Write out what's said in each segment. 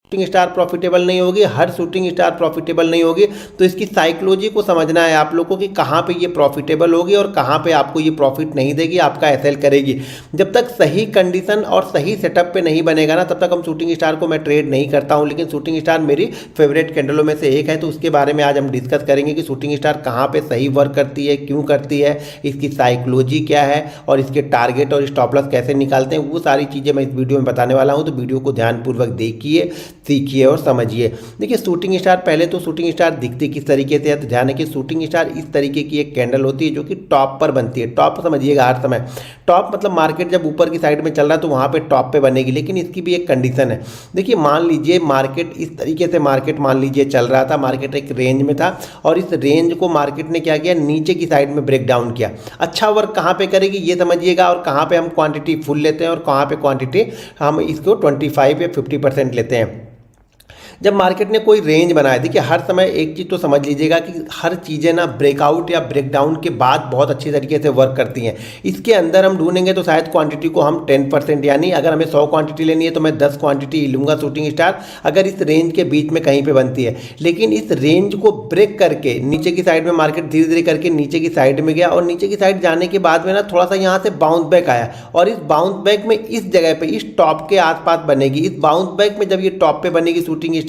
Shooting star profitable नहीं होगी, हर shooting star profitable नहीं होगी। तो इसकी साइकोलॉजी को समझना है आप लोगों को कि कहाँ पे ये प्रॉफिटेबल होगी और कहाँ पे आपको ये प्रॉफिट नहीं देगी, आपका एसएल करेगी। जब तक सही कंडीशन और सही सेटअप पे नहीं बनेगा ना, तब तक हम शूटिंग स्टार को मैं ट्रेड नहीं करता हूँ। लेकिन शूटिंग स्टार मेरी फेवरेट कैंडलों में से एक है, तो उसके बारे में आज हम डिस्कस करेंगे कि शूटिंग स्टार कहाँ पर सही वर्क करती है, क्यों करती है, इसकी साइकोलॉजी क्या है और इसके टारगेट और स्टॉप लॉस कैसे निकालते हैं। वो सारी चीज़ें मैं इस वीडियो में बताने वाला हूँ, तो वीडियो को ध्यानपूर्वक देखिए, सीखिए और समझिए। देखिए शूटिंग स्टार, पहले तो शूटिंग स्टार दिखती किस तरीके से है, तो ध्यान रखिए शूटिंग स्टार इस तरीके की एक कैंडल होती है जो कि टॉप पर बनती है। टॉप समझिएगा हर समय, टॉप मतलब मार्केट जब ऊपर की साइड में चल रहा है तो वहाँ पे टॉप पे बनेगी। लेकिन इसकी भी एक कंडीशन है। देखिए मान लीजिए मार्केट इस तरीके से, मार्केट मान लीजिए चल रहा था, मार्केट एक रेंज में था और इस रेंज को मार्केट ने क्या किया, नीचे की साइड में ब्रेक डाउन किया। अच्छा वर्क कहाँ पे करेगी ये समझिएगा, और कहाँ पे हम क्वांटिटी फुल लेते हैं और कहाँ पे क्वांटिटी हम इसको 25 या 50% लेते हैं। जब मार्केट ने कोई रेंज बनाया, देखिए हर समय एक चीज़ तो समझ लीजिएगा कि हर चीज़ें ना ब्रेकआउट या ब्रेकडाउन के बाद बहुत अच्छी तरीके से वर्क करती हैं। इसके अंदर हम ढूंढेंगे तो शायद क्वांटिटी को हम 10%, यानी अगर हमें 100 क्वांटिटी लेनी है तो मैं 10 क्वांटिटी लूँगा शूटिंग स्टार, अगर इस रेंज के बीच में कहीं पर बनती है। लेकिन इस रेंज को ब्रेक करके नीचे की साइड में मार्केट धीरे धीरे करके नीचे की साइड में गया, और नीचे की साइड जाने के बाद में ना थोड़ा सा यहाँ से बाउंस बैक आया, और इस बाउंस बैक में इस जगह पर इस टॉप के आसपास बनेगी। इस बाउंस बैक में जब ये टॉप पे बनेगी शूटिंग स्टार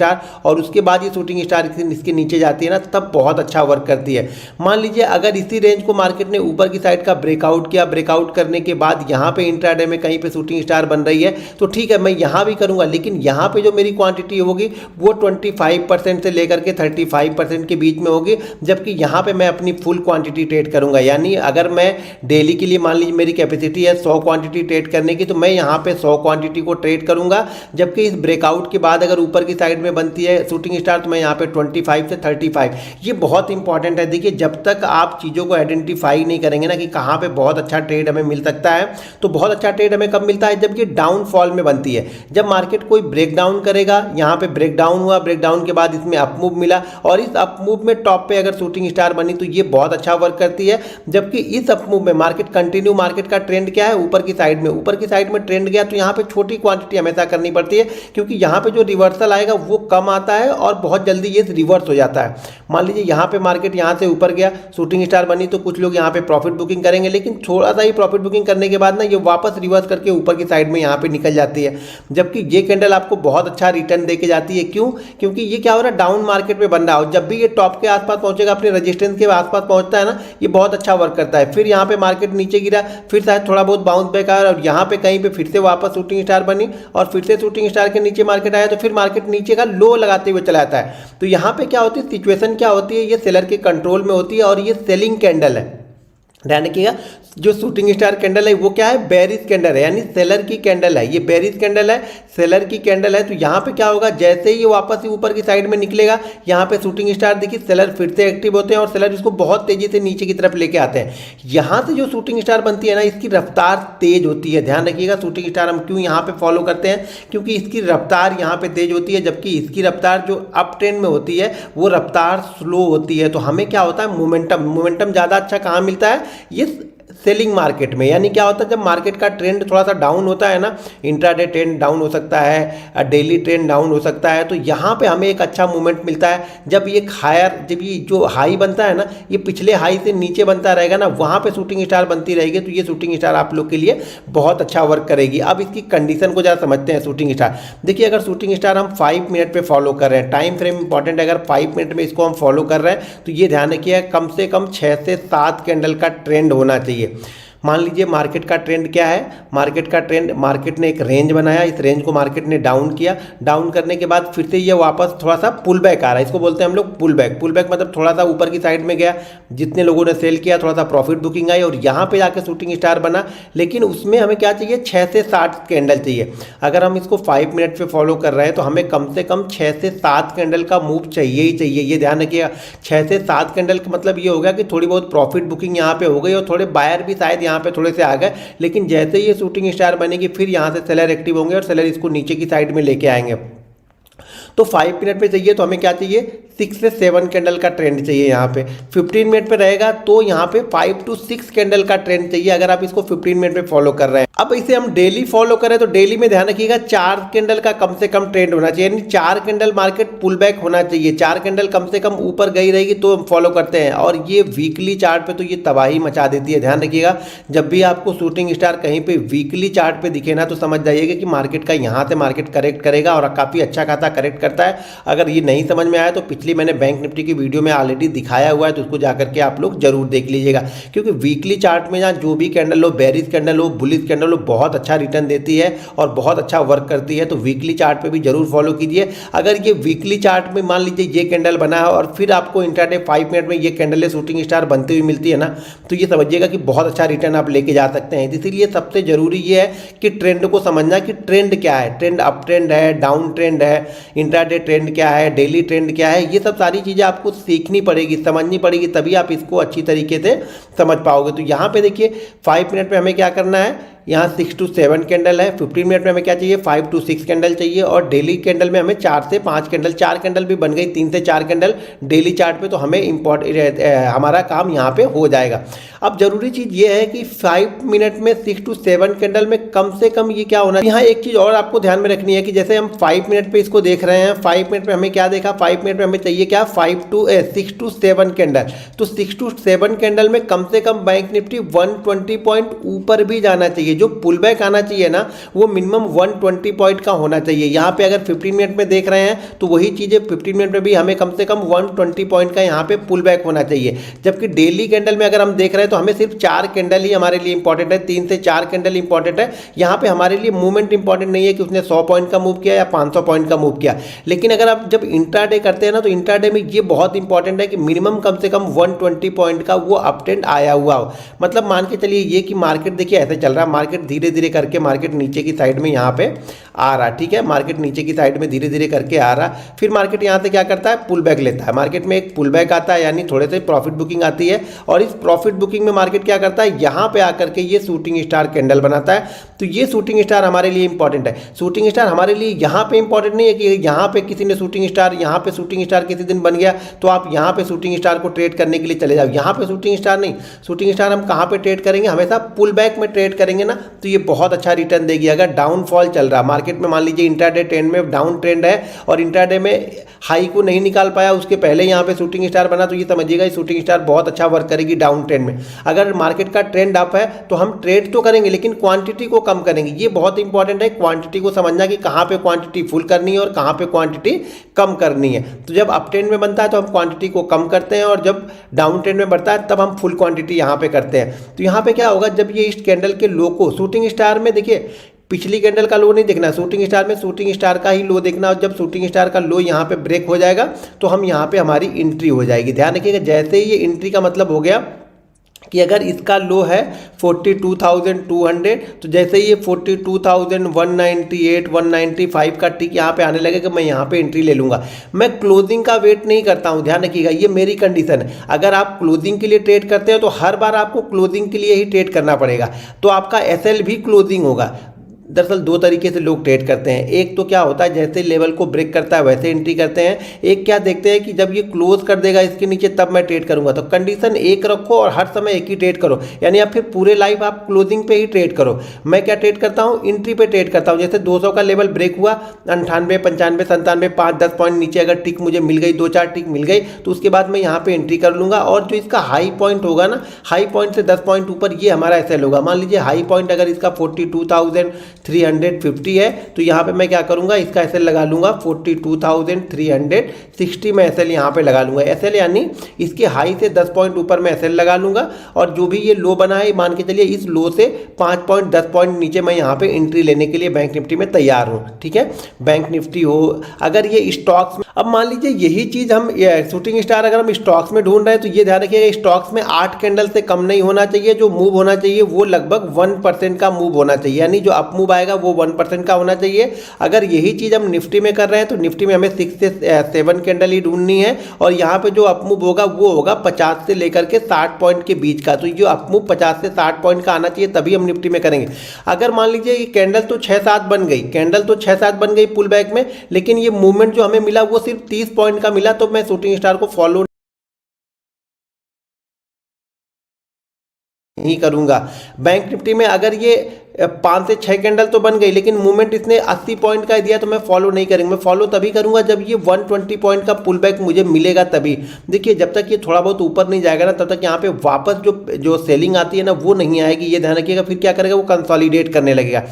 और उसके बाद ये शूटिंग स्टार इसके नीचे जाती है ना, तब बहुत अच्छा वर्क करती है। मान लीजिए अगर इसी रेंज को मार्केट ने ऊपर की साइड का ब्रेकआउट किया, ब्रेकआउट करने के बाद यहाँ पे इंट्राडे में कहीं पे शूटिंग स्टार बन रही है, तो ठीक है मैं यहाँ भी करूँगा। लेकिन यहाँ पे जो मेरी क्वांटिटी होगी वो 25% से लेकर के 35% के बीच में होगी, जबकि यहाँ पे मैं अपनी फुल क्वांटिटी ट्रेड करूँगा। यानी अगर मैं डेली के लिए मान लीजिए मेरी कैपेसिटी है 100 क्वांटिटी ट्रेड करने की, तो मैं यहाँ पे 100 क्वांटिटी को ट्रेड करूँगा। जबकि इस ब्रेकआउट के बाद अगर ऊपर की साइड में बनती है शूटिंग स्टार, तो मैं यहाँ पे 25 से 35। ये बहुत इंपॉर्टेंट है। देखिए जब तक आप चीज़ों को आइडेंटिफाई नहीं करेंगे ना कि कहाँ पे बहुत अच्छा ट्रेड हमें मिल सकता है, तो बहुत अच्छा ट्रेड हमें कब मिलता है, जब ये डाउनफॉल में बनती है। जब मार्केट कोई ब्रेक डाउन करेगा, यहाँ पे ब्रेक डाउन हुआ, ब्रेक डाउन के बाद इसमें अपमूव मिला, और इस अपमूव में टॉप पे अगर शूटिंग स्टार बनी तो ये बहुत अच्छा वर्क करती है। जबकि इस अपमूव में मार्केट कंटिन्यू, मार्केट का ट्रेंड क्या है, ऊपर की साइड में, ऊपर की साइड में ट्रेंड गया, तो यहाँ पे छोटी क्वांटिटी हमेशा करनी पड़ती है, क्योंकि यहाँ पे जो रिवर्सल आएगा वो कम आता है और बहुत जल्दी ये रिवर्स हो जाता है। मान लीजिए यहाँ पे मार्केट यहाँ से ऊपर गया, शूटिंग स्टार बनी, तो कुछ लोग यहाँ पे प्रॉफिट बुकिंग करेंगे, लेकिन थोड़ा सा ही प्रॉफिट बुकिंग करने के बाद ना ये वापस रिवर्स करके ऊपर की साइड में यहाँ पे निकल जाती है। जबकि ये कैंडल आपको बहुत अच्छा रिटर्न दे के जाती है। क्यों? क्योंकि ये क्या हो रहा है, डाउन मार्केट में बन रहा है। जब भी ये टॉप के आसपास पहुंचेगा, अपने रजिस्टेंस के आसपास पहुंचता है ना, ये बहुत अच्छा वर्क करता है। फिर यहाँ पे मार्केट नीचे गिरा, फिर शायद थोड़ा बहुत बाउंस बैक आया, और यहाँ पे कहीं पे फिर से वापस शूटिंग स्टार बनी, और फिर से शूटिंग स्टार के नीचे मार्केट आया, तो फिर मार्केट नीचे का लो लगाते हुए चला जाता है। तो यहाँ पे क्या होती है, सिचुएशन क्या होती है, ये सेलर के कंट्रोल में होती है और ये सेलिंग कैंडल है। ध्यान रखिएगा, जो शूटिंग स्टार कैंडल है वो क्या है, बेरिश कैंडल है, यानी सेलर की कैंडल है। ये बेरिश कैंडल है, सेलर की कैंडल है। तो यहाँ पे क्या होगा, जैसे ही ये वापस ही ऊपर की साइड में निकलेगा, यहाँ पे शूटिंग स्टार देखिए सेलर फिर से एक्टिव होते हैं और सेलर इसको बहुत तेजी से नीचे की तरफ लेके आते हैं। यहाँ से जो शूटिंग स्टार बनती है ना, इसकी रफ्तार तेज होती है। ध्यान रखिएगा, शूटिंग स्टार हम क्यों यहाँ पे फॉलो करते हैं, क्योंकि इसकी रफ्तार यहाँ पे तेज होती है, जबकि इसकी रफ्तार जो अप ट्रेंड में होती है वो रफ्तार स्लो होती है। तो हमें क्या होता है, मोमेंटम ज़्यादा अच्छा कहाँ मिलता है, ये सेलिंग मार्केट में। यानी क्या होता है, जब मार्केट का ट्रेंड थोड़ा सा डाउन होता है ना, इंट्राडे ट्रेंड डाउन हो सकता है, डेली ट्रेंड डाउन हो सकता है, तो यहाँ पे हमें एक अच्छा मूवमेंट मिलता है। जब ये जब ये जो हाई बनता है ना, ये पिछले हाई से नीचे बनता रहेगा ना, वहाँ पे शूटिंग स्टार बनती रहेगी, तो ये शूटिंग स्टार आप लोग के लिए बहुत अच्छा वर्क करेगी। अब इसकी कंडीशन को ज़रा समझते हैं। शूटिंग स्टार देखिए, अगर शूटिंग स्टार हम 5 मिनट पर फॉलो कर रहे हैं, टाइम फ्रेम इंपॉर्टेंट है, अगर 5 मिनट में इसको हम फॉलो कर रहे हैं, तो ये ध्यान रखिए कम से कम 6 से 7 कैंडल का ट्रेंड होना चाहिए। मान लीजिए मार्केट का ट्रेंड क्या है, मार्केट का ट्रेंड, मार्केट ने एक रेंज बनाया, इस रेंज को मार्केट ने डाउन किया, डाउन करने के बाद फिर से ये वापस थोड़ा सा पुल बैक आ रहा है, इसको बोलते हैं हम लोग पुल बैक। पुल बैक मतलब थोड़ा सा ऊपर की साइड में गया, जितने लोगों ने सेल किया थोड़ा सा प्रॉफिट बुकिंग आई और यहाँ पे जाके शूटिंग स्टार बना। लेकिन उसमें हमें क्या चाहिए, 6 से 7 कैंडल चाहिए। अगर हम इसको 5 मिनट पे फॉलो कर रहे हैं तो हमें कम से कम 6 से 7 कैंडल का मूव चाहिए ही चाहिए। ये ध्यान रखिएगा, 6 से 7 कैंडल का मतलब ये होगा कि थोड़ी बहुत प्रॉफिट बुकिंग यहाँ पे हो गई और थोड़े बायर भी शायद यहाँ पे थोड़े से आ गए। लेकिन जैसे ही ये शूटिंग स्टार बनेगी, फिर यहाँ से सेलर एक्टिव होंगे और सेलर इसको नीचे की साइड में लेके आएंगे। तो 5 मिनट पे चाहिए तो हमें क्या चाहिए, 6 से 7 कैंडल का ट्रेंड चाहिए। यहाँ पे 15 मिनट पे रहेगा तो यहाँ पे 5 to 6 कैंडल का ट्रेंड चाहिए, अगर आप इसको 15 मिनट पे फॉलो कर रहे हैं। अब इसे हम डेली फॉलो करें तो डेली में ध्यान रखिएगा 4 कैंडल का कम से कम ट्रेंड होना चाहिए, यानी 4 कैंडल मार्केट पुल बैक होना चाहिए, 4 कैंडल कम से कम ऊपर गई रहेगी तो हम फॉलो करते हैं। और ये वीकली चार्ट पे तो ये तबाही मचा देती है। ध्यान रखिएगा जब भी आपको शूटिंग स्टार कहीं पे वीकली चार्ट पे दिखे ना तो समझ जाइएगा कि मार्केट का यहाँ से मार्केट करेक्ट करेगा और काफ़ी अच्छा खासा करेक्ट करता है। अगर ये नहीं समझ में आया तो पिछली मैंने बैंक निफ्टी की वीडियो में ऑलरेडी दिखाया हुआ है, तो उसको जाकर के आप लोग जरूर देख लीजिएगा। क्योंकि वीकली चार्ट में जहाँ जो भी कैंडल हो, बेरिश कैंडल हो, बुलिश कैंडल हो, बहुत अच्छा रिटर्न देती है और बहुत अच्छा वर्क करती है। तो वीकली चार्ट पे भी जरूर फॉलो कीजिए। अगर ये वीकली चार्ट में मान लीजिए ये कैंडल बना है और फिर आपको इंट्राडे 5 मिनट में ये कैंडल शूटिंग स्टार बनती हुई मिलती है ना, तो ये समझिएगा कि बहुत अच्छा रिटर्न आप लेके जा सकते हैं। इसीलिए सबसे जरूरी ये है कि ट्रेंड को समझना कि ट्रेंड क्या है, ट्रेंड अप ट्रेंड है, डाउन ट्रेंड है, इंट्राडे ट्रेंड क्या है, डेली ट्रेंड क्या है, ये सब सारी चीज़ें आपको सीखनी पड़ेगी, समझनी पड़ेगी, तभी आप इसको अच्छी तरीके से समझ पाओगे। तो यहाँ पे देखिए 5 मिनट में हमें क्या करना है, यहाँ 6 to 7 कैंडल है, 15 मिनट में हमें क्या चाहिए, 5 to 6 कैंडल चाहिए और डेली कैंडल में हमें 4 से 5 कैंडल, 4 कैंडल भी बन गई, 3 से 4 कैंडल डेली चार्ट पे, तो हमें हमारा काम यहाँ पे हो जाएगा। अब जरूरी चीज़ ये है कि 5 मिनट में 6 to 7 कैंडल में कम से कम ये क्या होना है। यहाँ एक चीज़ और आपको ध्यान में रखनी है कि जैसे हम 5 मिनट पे इसको देख रहे हैं, 5 मिनट में हमें क्या देखा, 5 मिनट में हमें चाहिए क्या, 6 to 7 कैंडल। तो 6 to 7 कैंडल में कम से कम बैंक निफ्टी 120 पॉइंट ऊपर भी जाना चाहिए। जो पुल बैक आना चाहिए ना वो मिनिमम 120 पॉइंट का होना चाहिए। यहाँ पे अगर 15 मिनट में देख रहे हैं तो वही चीज़ें 15 मिनट में भी हमें कम से कम 120 पॉइंट का यहाँ पे पुल बैक होना चाहिए। जबकि डेली कैंडल में अगर हम देख रहे हैं तो हमें सिर्फ 4 कैंडल ही हमारे लिए इंपॉर्टेंट है, 3 से 4 कैंडल इंपॉर्टेंट है। यहाँ पे हमारे लिए मूवमेंट इंपॉर्टेंट नहीं है कि उसने 100 पॉइंट का मूव किया या 500 पॉइंट का मूव किया। लेकिन अगर आप जब इंट्राडे करते हैं ना तो इंट्राडे में ये बहुत इंपॉर्टेंट है कि मिनिमम कम से कम 120 पॉइंट का वो अप ट्रेंड आया हुआ हो। मतलब मान के चलिए ये कि मार्केट देखिए ऐसे चल रहा है, मार्केट धीरे धीरे करके मार्केट नीचे की साइड में यहाँ पे आ रहा, ठीक है, मार्केट नीचे की साइड में धीरे धीरे करके आ रहा, फिर मार्केट यहाँ से क्या करता है, पुल बैक लेता है। मार्केट में एक पुल बैक आता है यानी थोड़े से प्रॉफिट बुकिंग आती है और इस प्रॉफिट बुकिंग में मार्केट क्या करता है, यहाँ पे आकर के ये शूटिंग स्टार कैंडल बनाता है। तो ये शूटिंग स्टार हमारे लिए इंपॉर्टेंट है। शूटिंग स्टार हमारे लिए यहाँ पे इंपॉर्टेंट नहीं है कि यहाँ पे किसी ने शूटिंग स्टार, यहाँ पे शूटिंग स्टार किसी दिन बन गया तो आप यहाँ पे शूटिंग स्टार को ट्रेड करने के लिए चले जाओ। यहाँ पे शूटिंग स्टार नहीं, शूटिंग स्टार हम कहाँ पे ट्रेड करेंगे, हमेशा पुल बैक में ट्रेड करेंगे ना, तो ये बहुत अच्छा रिटर्न देगी। अगर डाउनफॉल चल रहा मार्केट में, मान लीजिए इंट्राडे ट्रेंड में डाउन ट्रेंड है और इंट्राडे में हाई को नहीं निकाल पाया, उसके पहले यहाँ पे शूटिंग स्टार बना, तो ये समझिएगा ये शूटिंग स्टार बहुत अच्छा वर्क करेगी डाउन ट्रेंड में। अगर मार्केट का ट्रेंड अप है तो हम ट्रेड तो करेंगे लेकिन क्वांटिटी को कम करेंगे। ये बहुत इंपॉर्टेंट है, क्वांटिटी को समझना कि कहाँ पे क्वांटिटी फुल करनी है और कहाँ पे क्वांटिटी कम करनी है। तो जब अप ट्रेंड में बनता है तो हम क्वांटिटी को कम करते हैं और जब डाउन ट्रेंड में बढ़ता है तब हम फुल क्वांटिटी यहाँ पे करते हैं। तो यहाँ पे क्या होगा, जब ये इस कैंडल के लो को शूटिंग स्टार में देखिए पिछली कैंडल का लो नहीं देखना, शूटिंग स्टार में शूटिंग स्टार का ही लो देखना और जब शूटिंग स्टार का लो यहाँ पे ब्रेक हो जाएगा तो हम यहाँ पे हमारी एंट्री हो जाएगी। ध्यान रखिएगा जैसे ही ये एंट्री का मतलब हो गया कि अगर इसका लो है 42,200, तो जैसे ही ये 42,198 195 का टिक यहाँ पे आने लगेगा मैं यहाँ पे एंट्री ले लूँगा। मैं क्लोजिंग का वेट नहीं करता हूँ, ध्यान रखिएगा ये मेरी कंडीशन है। अगर आप क्लोजिंग के लिए ट्रेड करते हो तो हर बार आपको क्लोजिंग के लिए ही ट्रेड करना पड़ेगा, तो आपका एसएल भी क्लोजिंग होगा। दरअसल दो तरीके से लोग ट्रेड करते हैं, एक तो क्या होता है जैसे लेवल को ब्रेक करता है वैसे एंट्री करते हैं, एक क्या देखते हैं कि जब ये क्लोज कर देगा इसके नीचे तब मैं ट्रेड करूंगा। तो कंडीशन एक रखो और हर समय एक ही ट्रेड करो, यानी आप फिर पूरे लाइफ आप क्लोजिंग पे ही ट्रेड करो। मैं क्या ट्रेड करता हूँ, एंट्री पे ट्रेड करता हूँ। जैसे 200 का लेवल ब्रेक हुआ 98 95 97 5-10 पॉइंट नीचे अगर टिक मुझे मिल गई, 2-4 टिक मिल गई, तो उसके बाद मैं यहाँ पे एंट्री कर लूँगा। और जो इसका हाई पॉइंट होगा ना, हाई पॉइंट से 10 पॉइंट ऊपर ये हमारा एसएल होगा। मान लीजिए हाई पॉइंट अगर इसका 42,350 है तो यहाँ पे मैं क्या करूंगा, इसका एसएल लगा लूंगा 42,360 में एसएल यहाँ पे लगा लूंगा। एसएल यानी इसके हाई से 10 पॉइंट ऊपर मैं एसएल लगा लूंगा और जो भी ये लो बना है मान के चलिए इस लो से 5 पॉइंट 10 पॉइंट नीचे मैं यहाँ पे एंट्री लेने के लिए बैंक निफ्टी में तैयार हूँ। ठीक है, बैंक निफ्टी हो अगर ये स्टॉक्स में, अब मान लीजिए यही चीज हम शूटिंग स्टार अगर हम स्टॉक्स में ढूंढ रहे हैं तो ये ध्यान रखिएगा स्टॉक्स में 8 कैंडल से कम नहीं होना चाहिए। जो मूव होना चाहिए वो लगभग 1% का मूव होना चाहिए, यानी जो अप मूव आएगा वो 1% का होना चाहिए। अगर यही चीज़ हम निफ्टी में कर रहे हैं तो निफ्टी में हमें 6 से 7 कैंडल ही ढूंढनी है और यहाँ पे जो अपमूव होगा वो होगा 50 से लेकर के 60 पॉइंट के बीच का। तो ये जो अपमूव 50 से 60 पॉइंट का आना चाहिए तभी हम निफ्टी में करेंगे। अगर मान लीजिए ये कैंडल तो 6-7 बन गई, कैंडल तो 6-7 बन गई पुल बैक में, लेकिन ये मूवमेंट जो हमें मिला वो सिर्फ 30 पॉइंट का मिला, तो मैं शूटिंग स्टार को फॉलो नहीं करूंगा। बैंक निफ्टी में अगर ये 5 से 6 कैंडल तो बन गई लेकिन मूवमेंट इसने 80 पॉइंट का दिया तो मैं फॉलो नहीं करूंगा। मैं फॉलो तभी करूंगा जब ये 120 पॉइंट का पुल बैक मुझे मिलेगा तभी। देखिए जब तक ये थोड़ा बहुत ऊपर नहीं जाएगा ना तब तक यहाँ पे वापस जो सेलिंग आती है ना वो नहीं आएगी, ये ध्यान रखिएगा। फिर क्या करेगा वो कंसोलिडेट करने लगेगा।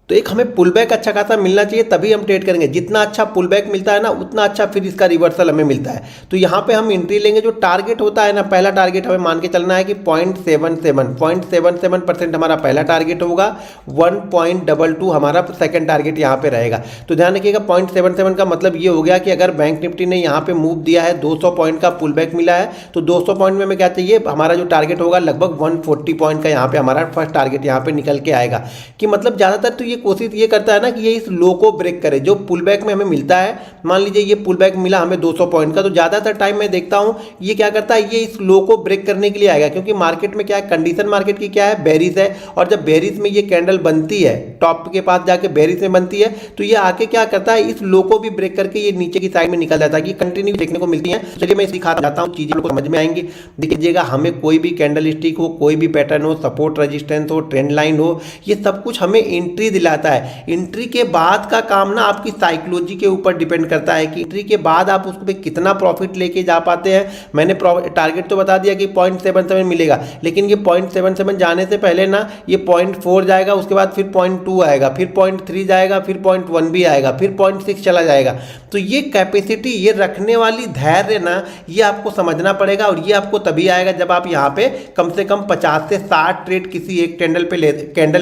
तो एक हमें पुल बैक अच्छा खासा मिलना चाहिए तभी हम ट्रेड करेंगे। जितना अच्छा पुल बैक मिलता है ना उतना अच्छा फिर इसका रिवर्सल हमें मिलता है। तो यहाँ पे हम एंट्री लेंगे। जो टारगेट होता है ना, पहला टारगेट हमें मान के चलना है कि 0.77% हमारा पहला टारगेट होगा, 1.22 हमारा सेकंड टारगेट यहाँ पे रहेगा। तो ध्यान रखिएगा 0.77 का मतलब ये हो गया कि अगर बैंक निफ्टी ने यहाँ पे मूव दिया है 200 पॉइंट का पुल बैक मिला है तो 200 पॉइंट में हमें क्या चाहिए, हमारा जो टारगेट होगा लगभग 140 पॉइंट का यहाँ पे हमारा फर्स्ट टारगेट यहाँ पे निकल के आएगा। कि मतलब ज़्यादातर तो कोशिश ये करता है ना कि ये इस लो को ब्रेक करे जो पुल बैक में हमें मिलता है। मान लीजिए ये पुल बैक मिला हमें 200 पॉइंट का, तो ज़्यादातर टाइम मैं देखता हूँ ये क्या करता है, ये इस लो को ब्रेक करने के लिए आएगा। क्योंकि मार्केट में क्या है, कंडीशन मार्केट की क्या है, बेरिश है। और जब बेरिश में ये कैंडल बनती है टॉप के पास जाके बेरिश में बनती है तो ये आके क्या करता है, इस लो को भी ब्रेक करके ये नीचे की साइड में निकल जाता है। कि कंटिन्यू देखने को मिलती है। चलिए मैं सिखा जाता हूँ, चीज़ें को समझ में आएंगी। देखिएगा हमें कोई भी कैंडल स्टिक हो, कोई भी पैटर्न हो, सपोर्ट रेजिस्टेंस हो, ट्रेंड लाइन हो, ये सब कुछ हमें एंट्री दिलाता है। एंट्री के बाद का काम ना आपकी साइकोलॉजी के ऊपर डिपेंड करता है कि एंट्री के बाद आप उस पर कितना प्रॉफिट लेके जा पाते हैं। मैंने टारगेट तो बता दिया कि 0.77 मिलेगा, लेकिन ये 0.77 जाने से पहले ना ये 0.4 जाएगा, उसके बाद फिर 0.2 आएगा, फिर 0.3 जाएगा, फिर 0.1 भी आएगा, फिर 0.6 चला जाएगा। तो ये कैपेसिटी, ये रखने वाली धैर्य ना, ये आपको समझना पड़ेगा। और ये आपको तभी आएगा जब आप यहाँ पे कम से कम 50 से 60 ट्रेड किसी एक कैंडल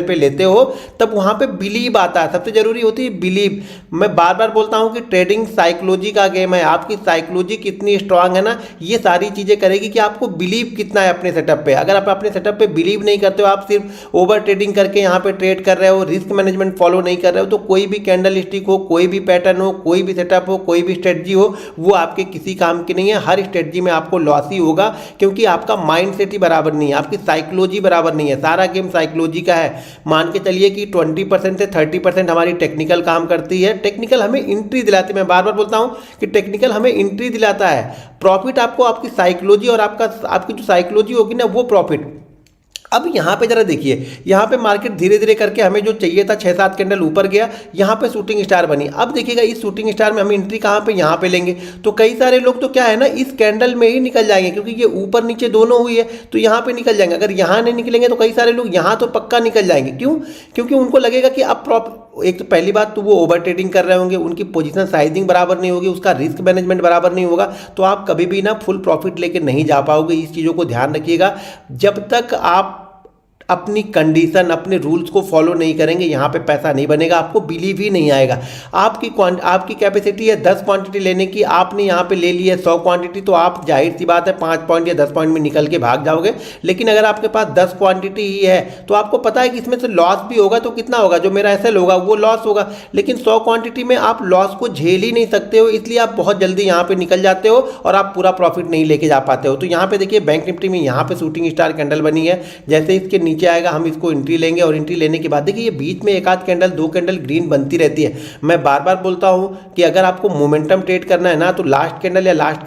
पे लेते हो, तब वहाँ पे बिलीव आता है। सबसे जरूरी होती है बिलीव। मैं बार बार बोलता हूँ कि ट्रेडिंग साइकोलॉजी का गेम है। आपकी साइकोलॉजी कितनी स्ट्रांग है ना, ये सारी चीज़ें करेगी कि आपको बिलीव कितना है अपने सेटअप पे। अगर आप अपने सेटअप पे बिलीव नहीं करते हो, आप सिर्फ ओवर ट्रेडिंग करके यहाँ पे ट्रेड कर रहे हो, रिस्क मैनेजमेंट फॉलो नहीं कर रहे हो, तो कोई भी कैंडल स्टिक हो, कोई भी पैटर्न हो, कोई भी सेटअप हो, कोई भी स्ट्रेटजी हो, वो आपके किसी काम की नहीं है। हर स्ट्रेटजी में आपको लॉस ही होगा क्योंकि आपका माइंड सेट ही बराबर नहीं है, आपकी साइकोलॉजी बराबर नहीं है। सारा गेम साइकोलॉजी का है। मान के चलिए कि 20% से 30% हमारी टेक्निकल काम करती है। टेक्निकल हमें एंट्री दिलाती है। मैं बार बार बोलता हूं कि टेक्निकल हमें एंट्री दिलाता है। प्रॉफिट आपको आपकी साइकोलॉजी और आपकी जो साइकोलॉजी होगी ना वो प्रॉफिट। अब यहाँ पे जरा देखिए, यहाँ पे मार्केट धीरे धीरे करके हमें जो चाहिए था 6-7 कैंडल ऊपर गया, यहाँ पे शूटिंग स्टार बनी। अब देखिएगा इस शूटिंग स्टार में हम एंट्री कहाँ पे, यहाँ पे लेंगे। तो कई सारे लोग तो क्या है ना, इस कैंडल में ही निकल जाएंगे क्योंकि ये ऊपर नीचे दोनों हुई है तो यहाँ पे निकल जाएंगे। अगर यहाँ नहीं निकलेंगे तो कई सारे लोग यहाँ तो पक्का निकल जाएंगे। क्यों? क्योंकि उनको लगेगा कि अब एक तो पहली बात तो वो ओवर ट्रेडिंग कर रहे होंगे, उनकी पोजीशन साइजिंग बराबर नहीं होगी, उसका रिस्क मैनेजमेंट बराबर नहीं होगा, तो आप कभी भी ना फुल प्रॉफिट लेके नहीं जा पाओगे। इस चीज़ों को ध्यान रखिएगा। जब तक आप अपनी कंडीशन, अपने रूल्स को फॉलो नहीं करेंगे, यहाँ पे पैसा नहीं बनेगा, आपको बिलीव ही नहीं आएगा। आपकी कैपेसिटी है 10 क्वांटिटी लेने की, आपने यहाँ पे ले ली है 100 क्वांटिटी, तो आप जाहिर सी बात है 5 पॉइंट या 10 पॉइंट में निकल के भाग जाओगे। लेकिन अगर आपके पास 10 क्वांटिटी ही है तो आपको पता है कि इसमें से लॉस भी होगा, तो कितना होगा, जो मेरा एसएल होगा वो लॉस होगा। लेकिन 100 क्वांटिटी में आप लॉस को झेल ही नहीं सकते हो, इसलिए आप बहुत जल्दी यहाँ पे निकल जाते हो और आप पूरा प्रॉफिट नहीं लेके जा पाते हो। तो यहाँ पे देखिए बैंक निफ्टी में यहाँ पे शूटिंग स्टार कैंडल बनी है, जैसे इसके नीचे आएगा हम इसको एंट्री लेंगे और एंट्री लेने के बाद देखिए ये बीच में एक आध कैंडल, 2 कैंडल ग्रीन बनती रहती है। मैं बार बार बोलता हूं कि अगर आपको मोमेंटम ट्रेड करना है ना तो लास्ट कैंडल या लास्ट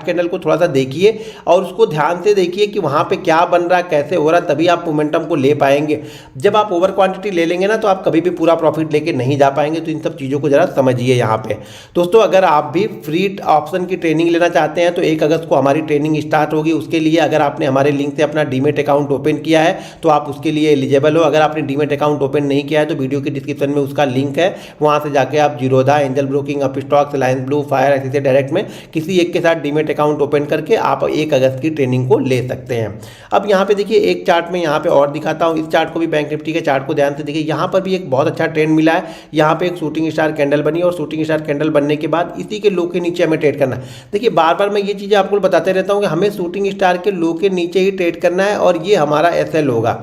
कैंडल को थोड़ा सा देखिए और उसको ध्यान से देखिए कि वहां पे क्या बन रहा, कैसे हो रहा, तभी आप मोमेंटम को ले पाएंगे। जब आप ओवर क्वांटिटी ले लेंगे ना तो आप कभी भी पूरा प्रॉफिट लेके नहीं जा पाएंगे। तो इन सब चीज़ों को जरा समझिए। यहाँ पे दोस्तों अगर आप भी फ्री ऑप्शन की ट्रेनिंग लेना चाहते हैं तो 1 अगस्त को हमारी ट्रेनिंग स्टार्ट होगी। उसके लिए अगर आपने हमारे लिंक से अपना डीमेट अकाउंट ओपन किया है तो आप उसके लिए एलिजिबल हो। अगर आपने डीमेट अकाउंट ओपन नहीं किया है तो वीडियो के डिस्क्रिप्शन में उसका लिंक है, वहां से जाके आप Zerodha, angel broking, Upstox, alliance blue, fire, ऐसे से डायरेक्ट में किसी एक के साथ डीमेट अकाउंट ओपन करके आप 1 अगस्त की ट्रेनिंग को ले सकते हैं। अब यहाँ पे देखिए एक चार्ट में यहाँ पे और दिखाता हूँ। इस चार्ट को भी बैंक निफ्टी के चार्ट को ध्यान से देखिए। यहाँ पर भी एक बहुत अच्छा ट्रेंड मिला है। यहाँ पे एक शूटिंग स्टार कैंडल बनी और शूटिंग स्टार कैंडल बनने के बाद इसी के लो के नीचे हमें ट्रेड करना है। देखिए बार बार मैं ये चीज़ें आपको बताते रहता हूँ कि हमें शूटिंग स्टार के लो के नीचे ही ट्रेड करना है और ये हमारा एसएल होगा।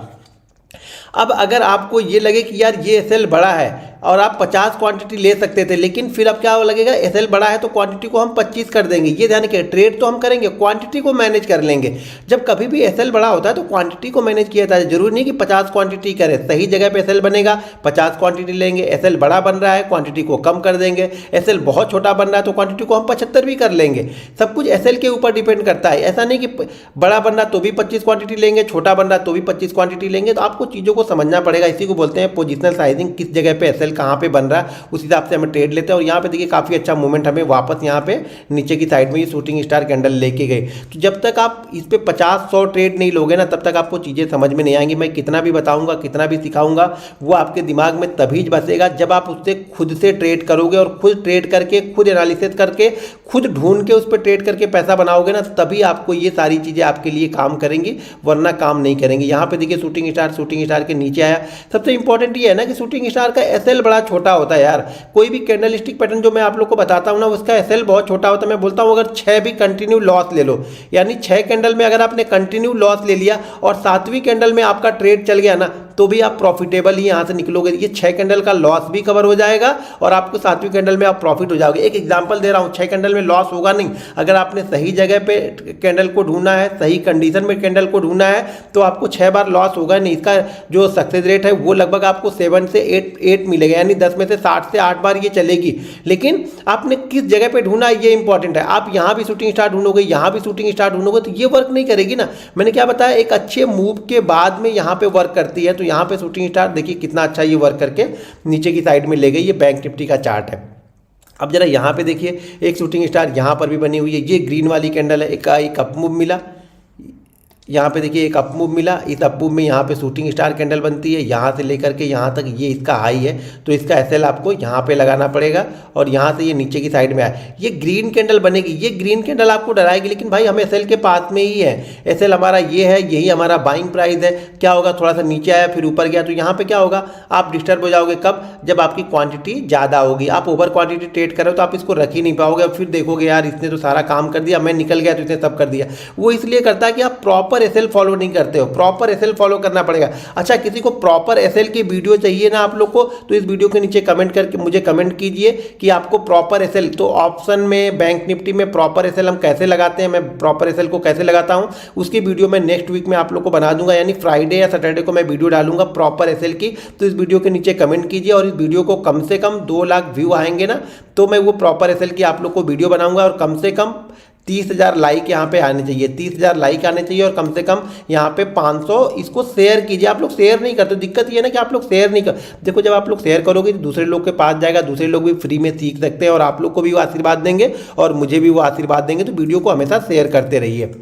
अब अगर आपको ये लगे कि यार ये एसएल बड़ा है और आप 50 क्वांटिटी ले सकते थे, लेकिन फिर अब क्या लगेगा, एसएल बड़ा है तो क्वांटिटी को हम 25 कर देंगे। ये ध्यान रखिए, ट्रेड तो हम करेंगे, क्वांटिटी को मैनेज कर लेंगे। जब कभी भी एसएल बड़ा होता है तो क्वांटिटी को मैनेज किया जाता है। जरूरी नहीं कि 50 क्वांटिटी करें, सही जगह पे एसएल बनेगा 50 क्वांटिटी लेंगे। एसएल बड़ा बन रहा है, क्वांटिटी को कम कर देंगे। एसएल बहुत छोटा बन रहा है तो क्वांटिटी को हम 75 भी कर लेंगे। सब कुछ एसएल के ऊपर डिपेंड करता है। ऐसा नहीं कि बड़ा बन रहा तो भी 25 क्वांटिटी लेंगे, छोटा बन रहा तो भी 25 क्वांटिटी लेंगे। तो आपको चीज़ों को समझना पड़ेगा। इसी को बोलते हैं पोजिशनल साइजिंग, किस जगह पे एसएल कहाँ पे बन रहा है उस हिसाब से हमें ट्रेड लेते हैं। और यहाँ पे देखिए काफ़ी अच्छा मूवमेंट हमें वापस यहाँ पे नीचे की साइड में ये शूटिंग स्टार कैंडल लेके गए। तो जब तक आप इस पे 50-100 ट्रेड नहीं लोगे ना, तब तक आपको चीज़ें समझ में नहीं आएंगी। मैं कितना भी बताऊंगा, कितना भी सिखाऊंगा, वो आपके दिमाग में तभी बसेगा जब आप उससे खुद से ट्रेड करोगे और खुद ट्रेड करके, खुद एनालिसिस करके, खुद ढूंढ के उस पर ट्रेड करके पैसा बनाओगे ना, तभी आपको ये सारी चीज़ें आपके लिए काम करेंगी, वरना काम नहीं करेंगी। यहाँ पे देखिए शूटिंग स्टार के नीचे आया। सबसे इंपॉर्टेंट ये है ना कि शूटिंग स्टार का एसएल बड़ा छोटा होता है यार। कोई भी कैंडलस्टिक पैटर्न जो मैं आप लोग को बताता हूं ना, उसका एसएल बहुत छोटा होता है। मैं बोलता हूं अगर 6 भी कंटिन्यू लॉस ले लो, यानी 6 कैंडल में अगर आपने कंटिन्यू लॉस ले लिया और 7वीं कैंडल में आपका ट्रेड चल गया ना, तो भी आप प्रॉफिटेबल ही यहाँ से निकलोगे। ये 6 कैंडल का लॉस भी कवर हो जाएगा और आपको 7वीं कैंडल में आप प्रॉफिट हो जाओगे। एक एग्जांपल दे रहा हूँ, 6 कैंडल में लॉस होगा नहीं। अगर आपने सही जगह पे कैंडल को ढूंढना है, सही कंडीशन में कैंडल को ढूंढना है, तो आपको 6 बार लॉस होगा नहीं। इसका जो सक्सेस रेट है वो लगभग आपको 7 से 8 मिलेगा, यानी 10 में से 7 से 8 बार ये चलेगी। लेकिन आपने किस जगह पे ढूंढना है ये इंपॉर्टेंट है। आप यहाँ भी शूटिंग स्टार ढूंढोगे, यहाँ भी शूटिंग स्टार ढूंढोगे, तो ये वर्क नहीं करेगी ना। मैंने क्या बताया, एक अच्छे मूव के बाद में यहाँ पे वर्क करती है। तो यहाँ पे शूटिंग स्टार देखिए कितना अच्छा ये वर्क करके नीचे की साइड में ले गई। ये बैंक निफ्टी का चार्ट है। अब जरा यहाँ पे देखिए, एक शूटिंग स्टार यहाँ पर भी बनी हुई है। ये ग्रीन वाली कैंडल है, एक अप मूव मिला। यहाँ पे देखिए एक अप मूव मिला। इस अप मूव में यहाँ पे शूटिंग स्टार कैंडल बनती है, यहाँ से लेकर के यहाँ तक ये इसका हाई है। तो इसका एसएल आपको यहाँ पे लगाना पड़ेगा और यहाँ से ये नीचे की साइड में आए, ये ग्रीन कैंडल बनेगी। ये ग्रीन कैंडल आपको डराएगी, लेकिन भाई हम एसएल के पास में ही है। एसएल हमारा ये है, यही हमारा बाइंग प्राइस है। क्या होगा, थोड़ा सा नीचे आया फिर ऊपर गया, तो यहाँ पे क्या होगा, आप डिस्टर्ब हो जाओगे। कब, जब आपकी क्वांटिटी ज़्यादा होगी। आप ओवर क्वांटिटी ट्रेड करो तो आप इसको रख ही नहीं पाओगे। फिर देखोगे यार इसने तो सारा काम कर दिया, मैं निकल गया तो इसने सब कर दिया। वो इसलिए करता है कि आप प्रॉपर एसएल फॉलो नहीं करते हो। प्रॉपर एसएल फॉलो करना पड़ेगा। अच्छा, किसी को प्रॉपर एसएल की वीडियो चाहिए ना आप लोग को, तो इस वीडियो के नीचे कमेंट करके मुझे कमेंट कीजिए कि आपको प्रॉपर एसएल, तो ऑप्शन में बैंक निफ्टी में प्रॉपर एसएल हम कैसे लगाते हैं, मैं प्रॉपर एसएल को कैसे लगाता हूं, उसकी वीडियो मैं नेक्स्ट वीक में आप लोग को बना दूंगा। यानी फ्राइडे या सैटरडे को मैं वीडियो डालूंगा प्रॉपर एसएल की। तो इस वीडियो के नीचे कमेंट कीजिए और इस वीडियो को कम से कम 2 लाख व्यू आएंगे ना, तो मैं वो प्रॉपर एसएल की आप लोग को वीडियो बनाऊंगा। और कम से कम 30,000 लाइक यहाँ पे आने चाहिए, 30,000 लाइक आने चाहिए। और कम से कम यहाँ पे 500 इसको शेयर कीजिए। आप लोग शेयर नहीं करते, दिक्कत ये ना कि आप लोग शेयर नहीं कर। देखो, जब आप लोग शेयर करोगे तो दूसरे लोग के पास जाएगा, दूसरे लोग भी फ्री में सीख सकते हैं और आप लोग को भी वो आशीर्वाद देंगे और मुझे भी वो आशीर्वाद देंगे। तो वीडियो को हमेशा शेयर करते रहिए।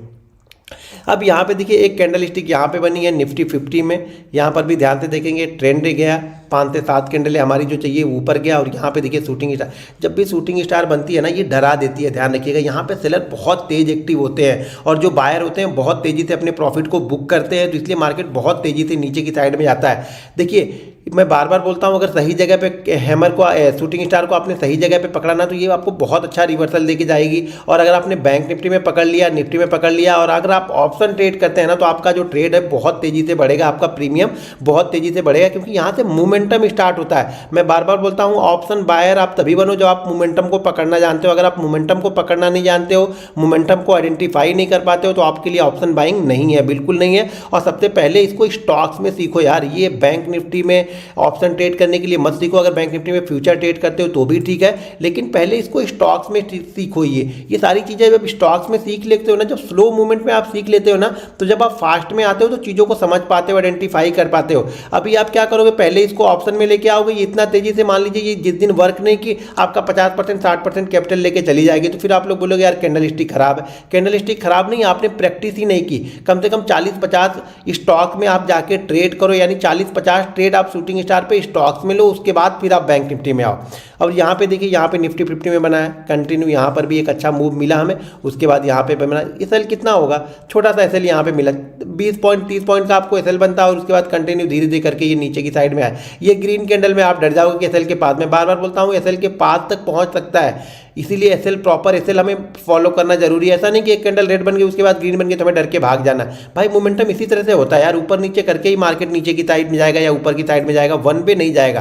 अब यहाँ पे देखिए एक कैंडल स्टिक यहाँ पे बनी है निफ्टी 50 में। यहाँ पर भी ध्यान से देखेंगे, ट्रेंड गया, 5 से 7 कैंडल हमारी जो चाहिए ऊपर गया। और यहाँ पे देखिए शूटिंग स्टार, जब भी शूटिंग स्टार बनती है ना, ये डरा देती है। ध्यान रखिएगा, यहाँ पे सेलर बहुत तेज एक्टिव होते हैं और जो बायर होते हैं बहुत तेजी से अपने प्रॉफिट को बुक करते हैं। तो इसलिए मार्केट बहुत तेजी से नीचे की साइड में जाता है। देखिए, मैं बार बार बोलता हूँ, अगर सही जगह पे हैमर को, शूटिंग स्टार को आपने सही जगह पे पकड़ना, तो ये आपको बहुत अच्छा रिवर्सल देके जाएगी। और अगर आपने बैंक निफ्टी में पकड़ लिया, निफ्टी में पकड़ लिया, और अगर आप ऑप्शन ट्रेड करते हैं ना, तो आपका जो ट्रेड है बहुत तेजी से बढ़ेगा, आपका प्रीमियम बहुत तेजी से बढ़ेगा, क्योंकि यहाँ से मोमेंटम स्टार्ट होता है। मैं बार बार बोलता हूँ, ऑप्शन बायर आप तभी बनो जब आप मोमेंटम को पकड़ना जानते हो। अगर आप मोमेंटम को पकड़ना नहीं जानते हो, मोमेंटम को आइडेंटिफाई नहीं कर पाते हो, तो आपके लिए ऑप्शन बाइंग नहीं है, बिल्कुल नहीं है। और सबसे पहले इसको स्टॉक्स में सीखो यार। ये बैंक निफ्टी में ऑप्शन ट्रेड करने के लिए मत सीखो। अगर बैंक निफ्टी में फ्यूचर ट्रेड करते हो तो भी ठीक है, लेकिन पहले इसको स्टॉक्स में सीखो। ये सारी चीज़ें जब स्टॉक्स में सीख लेते हो ना, जब स्लो मूवमेंट में आप सीख लेते हो ना, तो जब आप फास्ट में आते हो तो चीज़ों को समझ पाते हो, आइडेंटिफाई कर पाते हो। अभी आप क्या करोगे, पहले इसको ऑप्शन में लेके आओगे, ये इतना तेजी से, मान लीजिए ये जिस दिन वर्क नहीं की, आपका 50% 60% कैपिटल लेके चली जाएगी, तो फिर आप लोग बोलोगे यार कैंडल स्टिक खराब है। कैंडल स्टिक खराब नहीं, आपने प्रैक्टिस ही नहीं की। कम से कम 40-50 स्टॉक में आप जाके ट्रेड करो, यानी 40-50 ट्रेड आप शूटिंग स्टार पे स्टॉक्स में लो, उसके बाद फिर आप बैंक निफ्टी में आओ। अब यहाँ पे देखिए, यहाँ पे निफ्टी 50 में बना है कंटिन्यू, यहाँ पर भी एक अच्छा मूव मिला हमें, उसके बाद यहाँ पे बना एसएल कितना होगा, छोटा सा एसएल यहाँ पे मिला 20 पॉइंट 30 पॉइंट का आपको एसएल बनता है, और उसके बाद कंटिन्यू धीरे धीरे करके ये नीचे की साइड में आए। ये ग्रीन कैंडल में आप डर जाओगे कि एसएल के पास, मैं बार बार बोलता हूँ एसएल के पास तक पहुँच सकता है, इसीलिए एसएल प्रॉपर एसएल हमें फॉलो करना जरूरी है। ऐसा नहीं कि एक कैंडल रेड बन गई उसके बाद ग्रीन बन गई तो हमें डर के भाग जाना। भाई मोमेंटम इसी तरह से होता है यार, ऊपर नीचे करके ही मार्केट नीचे की साइड में जाएगा या ऊपर की साइड में जाएगा, वन वे नहीं जाएगा।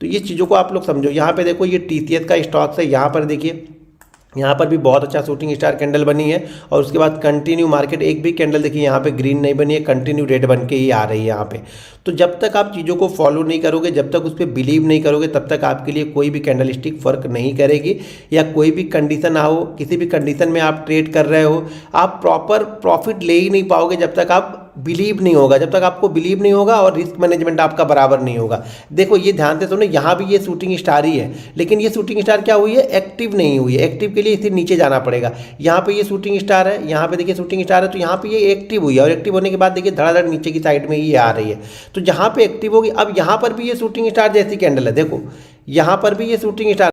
तो ये चीज़ों को आप लोग समझो। यहाँ पे देखो ये टीसीएस का स्टॉक है, यहाँ पर देखिए यहाँ पर भी बहुत अच्छा शूटिंग स्टार कैंडल बनी है, और उसके बाद कंटिन्यू मार्केट एक भी कैंडल देखिए यहाँ पे ग्रीन नहीं बनी है, कंटिन्यू रेड बन के ही आ रही है यहाँ पे। तो जब तक आप चीज़ों को फॉलो नहीं करोगे, जब तक उस पर बिलीव नहीं करोगे, तब तक आपके लिए कोई भी कैंडल स्टिक वर्क नहीं करेगी, या कोई भी कंडीशन आओ, किसी भी कंडीशन में आप ट्रेड कर रहे हो, आप प्रॉपर प्रॉफिट ले ही नहीं पाओगे जब तक आप बिलीव नहीं होगा, जब तक आपको बिलीव नहीं होगा और रिस्क मैनेजमेंट आपका बराबर नहीं होगा। देखो ये ध्यान से सुनो, यहाँ भी ये शूटिंग स्टार ही है, लेकिन ये शूटिंग स्टार क्या हुई है, एक्टिव नहीं हुई है। एक्टिव के लिए इसे नीचे जाना पड़ेगा। यहाँ पे ये शूटिंग स्टार है, यहाँ पे देखिए शूटिंग स्टार है, तो यहाँ पे ये एक्टिव हुई है, और एक्टिव होने के बाद देखिए धड़ाधड़ नीचे की साइड में ही आ रही है। तो जहाँ पे एक्टिव होगी, अब यहाँ पर भी ये शूटिंग स्टार जैसी कैंडल है, देखो यहाँ पर भी ये शूटिंग स्टार